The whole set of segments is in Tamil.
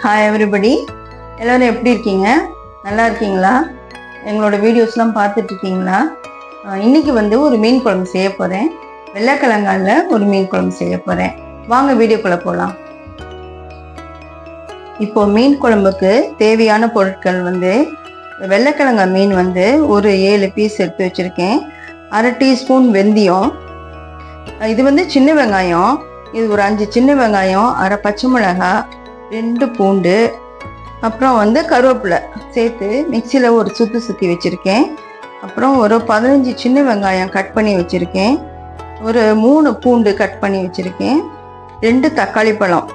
ஹாய் எவ்ரிபடி, எல்லோரும் எப்படி இருக்கீங்க? நல்லா இருக்கீங்களா? எங்களோட வீடியோஸ்லாம் பார்த்துட்டு இருக்கீங்களா? இன்னைக்கு ஒரு மீன் குழம்பு செய்ய போகிறேன். வெள்ளைக்கிழங்கால ஒரு மீன் குழம்பு செய்ய போகிறேன். வாங்க வீடியோக்குள்ளே போகலாம். இப்போ மீன் குழம்புக்கு தேவையான பொருட்கள் வெள்ளைக்கிழங்கா மீன் ஒரு 7 பீஸ் எடுத்து வச்சுருக்கேன். 1/2 டீஸ்பூன் வெந்தயம், இது சின்ன வெங்காயம், இது ஒரு 5 சின்ன வெங்காயம், 1/2 பச்சை மிளகாய், 2 பூண்டு, அப்புறம் கருவேப்பிலை சேர்த்து மிக்சியில் ஒரு சுற்றி வச்சுருக்கேன். அப்புறம் ஒரு 15 சின்ன வெங்காயம் கட் பண்ணி வச்சுருக்கேன். ஒரு 3 பூண்டு கட் பண்ணி வச்சுருக்கேன். 2 தக்காளி பழம்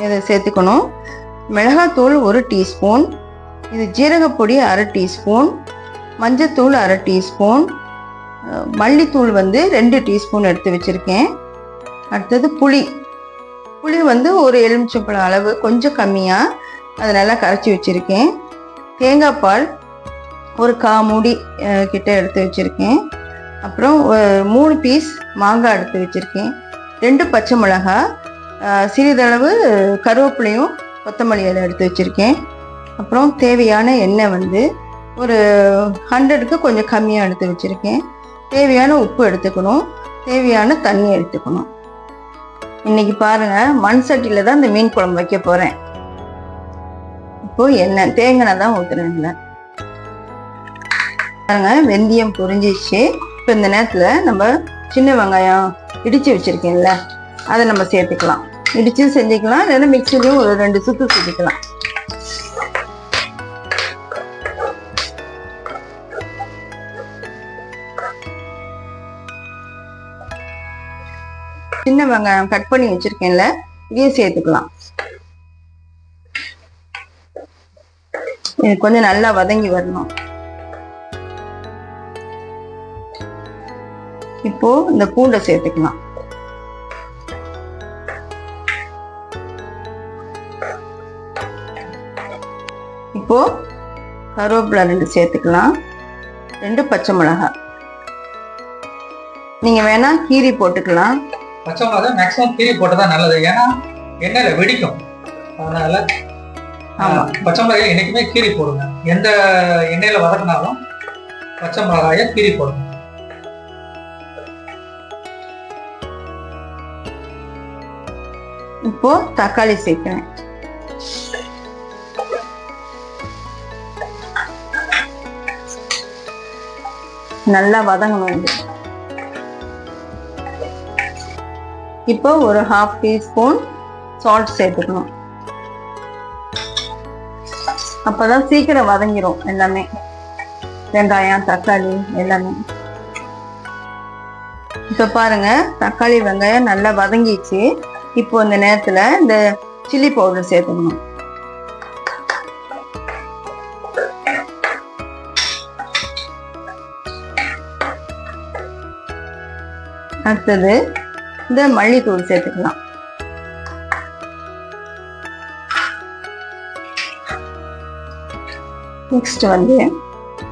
இதை சேர்த்துக்கணும். மிளகாத்தூள் 1 டீஸ்பூன், இது ஜீரகப்பொடி 1/2 டீஸ்பூன், மஞ்சத்தூள் 1/2 டீஸ்பூன், மல்லித்தூள் 2 டீஸ்பூன் எடுத்து வச்சுருக்கேன். அடுத்தது புளி ஒரு எலுமிச்சம்பழம் அளவு, கொஞ்சம் கம்மியாக அதை நல்லா கரைச்சி வச்சுருக்கேன். தேங்காய் பால் ஒரு 1/4 மூடி கிட்ட எடுத்து வச்சுருக்கேன். அப்புறம் 3 பீஸ் மாங்காய் எடுத்து வச்சுருக்கேன். 2 பச்சை மிளகாய், சிறிதளவு கருவேப்பிலையும் கொத்தமல்லி இலை எடுத்து வச்சுருக்கேன். அப்புறம் தேவையான எண்ணெய் ஒரு 100க்கு கொஞ்சம் கம்மியாக எடுத்து வச்சுருக்கேன். தேவையான உப்பு எடுத்துக்கணும். தேவையான தண்ணி எடுத்துக்கணும். இன்னைக்கு பாருங்க, மண் சட்டியில தான் இந்த மீன் குழம்பு வைக்க போறேன். இப்போ எண்ணெய் தேங்காய் தான் ஊத்துறேன்ல. பாருங்க, வெந்தயம் பொரிஞ்சிச்சு. இப்போ இந்த நேரத்துல நம்ம சின்ன வெங்காயம் இடிச்சு வச்சிருக்கேன்ல, அதை நம்ம சேர்த்துக்கலாம். இடிச்சு செஞ்சுக்கலாம், இல்லைன்னா மிக்சிலையும் ஒரு 2 சுத்து சுத்திக்கலாம். சின்ன வெங்காயம் கட் பண்ணி வச்சிருக்கேன்ல, இதையும் சேர்த்துக்கலாம். இது கொஞ்சம் நல்லா வதங்கி வரணும். இப்போ இந்த பூண்டை சேர்த்துக்கலாம். இப்போ கருவேப்பிலை 2 சேர்த்துக்கலாம். 2 பச்சை மிளகாய், நீங்க வேணா கீரி போட்டுக்கலாம். பச்சை மிளகாய் மேக்ஸிமம் கீரி போட்டதான் நல்லது, ஏன்னா எண்ணெயில வெடிக்கும். அதனால பச்சை மிளகாய் என்னைக்குமே கீரி போடுங்க. எந்த எண்ணெயில வதக்கினாலும் பச்சை மிளகாய கீரி போடுங்க. இப்போ தக்காளி சேர்க்கிறேன். நல்லா வதங்கணும். இப்போ ஒரு 1/2 டீஸ்பூன் சால்ட் சேர்த்துக்கணும். அப்பதான் சீக்கிரம் வதங்கிரும் எல்லாமே, வெங்காயம் தக்காளி எல்லாமே. இப்ப பாருங்க, தக்காளி வெங்காயம் நல்லா வதங்கிச்சு. இப்போ இந்த நேரத்துல இந்த சில்லி பவுடர் சேர்த்துக்கணும். அடுத்தது இந்த மல்லித்தூள் சேர்த்துக்கலாம். நெக்ஸ்ட்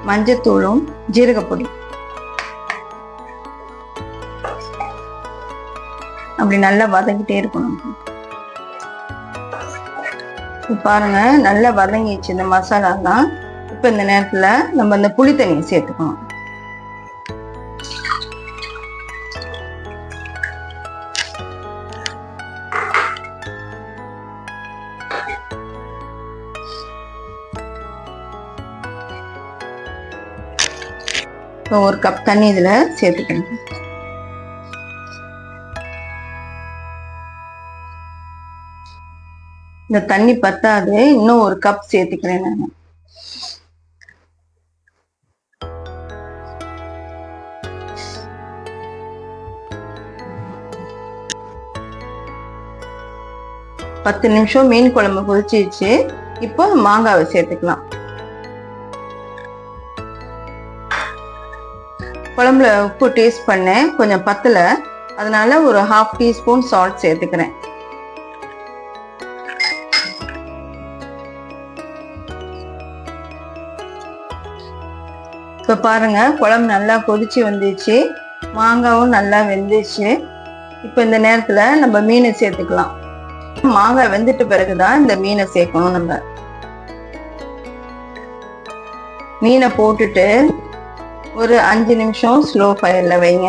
மஞ்சத்தூளும் ஜீரகப்பொடி அப்படி நல்லா வதங்கிட்டே இருக்கணும். பாருங்க, நல்லா வதங்கிச்சு இந்த மசாலாலாம். இப்ப இந்த நேரத்துல நம்ம இந்த புளி தண்ணியை சேர்த்துக்கணும். ஒரு கப் தண்ணி இதுல சேர்த்துக்கணும். இந்த தண்ணி பத்தாது, இன்னும் ஒரு கப் சேர்த்துக்கிறேன் நான். பத்து நிமிஷம் மீன் குழம்பு கொதிச்சிருச்சு. இப்போ மாங்காவை சேர்த்துக்கலாம். குழம்புல உப்பு டேஸ்ட் பண்ணேன், கொஞ்சம் பத்தல, அதனால ஒரு 1/2 டீஸ்பூன் சால்ட் சேர்த்துக்கிறேன். இப்போ பாருங்க, குழம்பு நல்லா கொதிச்சு வந்துச்சு, மாங்காவும் நல்லா வெந்துச்சு. இப்போ இந்த நேரத்துல நம்ம மீனை சேர்த்துக்கலாம். மாங்காய் வெந்துட்ட பிறகுதான் இந்த மீனை சேர்க்கணும். நம்ம மீனை போட்டுட்டு ஒரு 5 நிமிஷம் ஸ்லோ ஃபயர்ல வைங்க.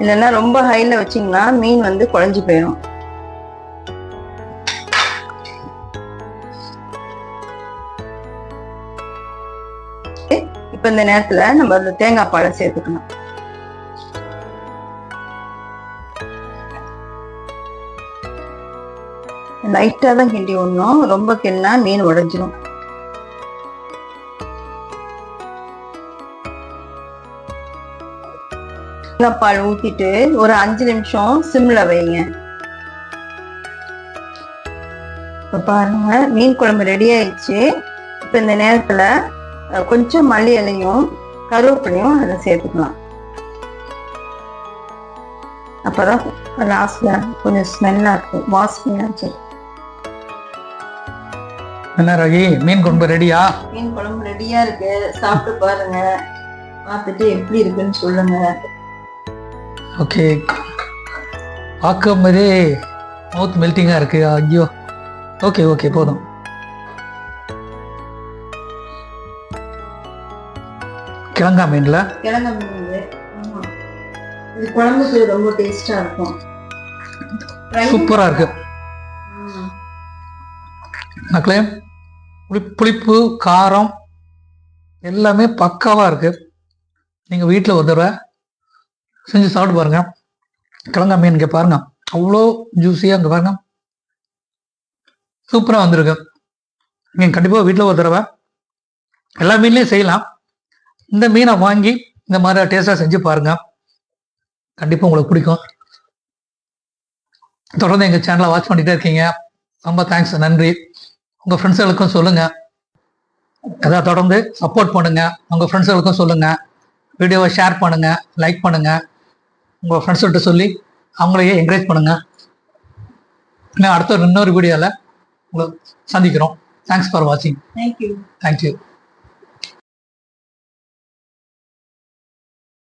இல்லைன்னா ரொம்ப ஹைல வச்சீங்கன்னா மீன் வந்து குழஞ்சு போயிடும். இப்ப இந்த நேரத்துல நம்ம அந்த தேங்காய் பாலை சேர்த்துக்கணும். லைட்டா தான் கிண்டி விடணும், ரொம்ப கிண்டினா மீன் உடைஞ்சிரும். தேங்காய் பால் ஊத்திட்டு ஒரு 5 நிமிஷம் சிம்ல வைங்க. இப்ப பாருங்க மீன் குழம்பு ரெடி ஆயிடுச்சு. இப்ப இந்த நேரத்துல கொஞ்சம் மல்லி இலையும் கருவேப்பிலையும் அதை சேர்த்துக்கலாம். அப்பதான் லாஸ்ட்ல கொஞ்சம் ஸ்மெல்லா இருக்கும், வாசனையா இருக்கும். என்ன ராகி, மீன் குழம்பு ரெடியா? மீன் குழம்பு ரெடியா இருக்கு, சாப்பிட்டு பாருங்க, பார்த்துட்டு எப்படி இருக்குன்னு சொல்லுங்க. ஓகே, பார்க்கும் போதே மவுத் மெல்டிங்கா இருக்கு. ஐயோ, ஓகே ஓகே போதும். கிழங்கா மீன்ல கிழங்கா மீன் இது குழம்புக்கு ரொம்ப டேஸ்டா இருக்கும். சூப்பரா இருக்கு மக்களே. புளிப்பு காரம் எல்லாமே பக்காவா இருக்கு. நீங்க வீட்டில் ஒரு தடவை செஞ்சு சாப்பிட்டு பாருங்க. கிழங்கா மீன் இங்கே பாருங்க, அவ்வளோ ஜூஸியா இங்கே பாருங்க, சூப்பரா வந்திருக்கு. நீங்க கண்டிப்பா வீட்டில் ஒரு தடவை எல்லா மீன்லையும் செய்யலாம். இந்த மீனை வாங்கி இந்த மாதிரி டேஸ்டா செஞ்சு பாருங்க, கண்டிப்பா உங்களுக்கு பிடிக்கும். தொடர்ந்து எங்க சேனலை வாட்ச் பண்ணிட்டே இருக்கீங்க, ரொம்ப தேங்க்ஸ், நன்றி. உங்க ஃப்ரெண்ட்ஸுகளுக்கும் சொல்லுங்க, அதான் தொடர்ந்து சப்போர்ட் பண்ணுங்க. உங்க ஃப்ரெண்ட்ஸுகளுக்கும் சொல்லுங்க, வீடியோவை ஷேர் பண்ணுங்க, லைக் பண்ணுங்க, உங்க ஃப்ரெண்ட்ஸ்கிட்ட சொல்லி அவங்களையே என்கரேஜ் பண்ணுங்க. இன்னும் அடுத்த இன்னொரு வீடியோவில் உங்களை சந்திக்கிறோம். தேங்க்ஸ் ஃபார் வாட்சிங். தேங்க்யூ. தேங்க்யூ.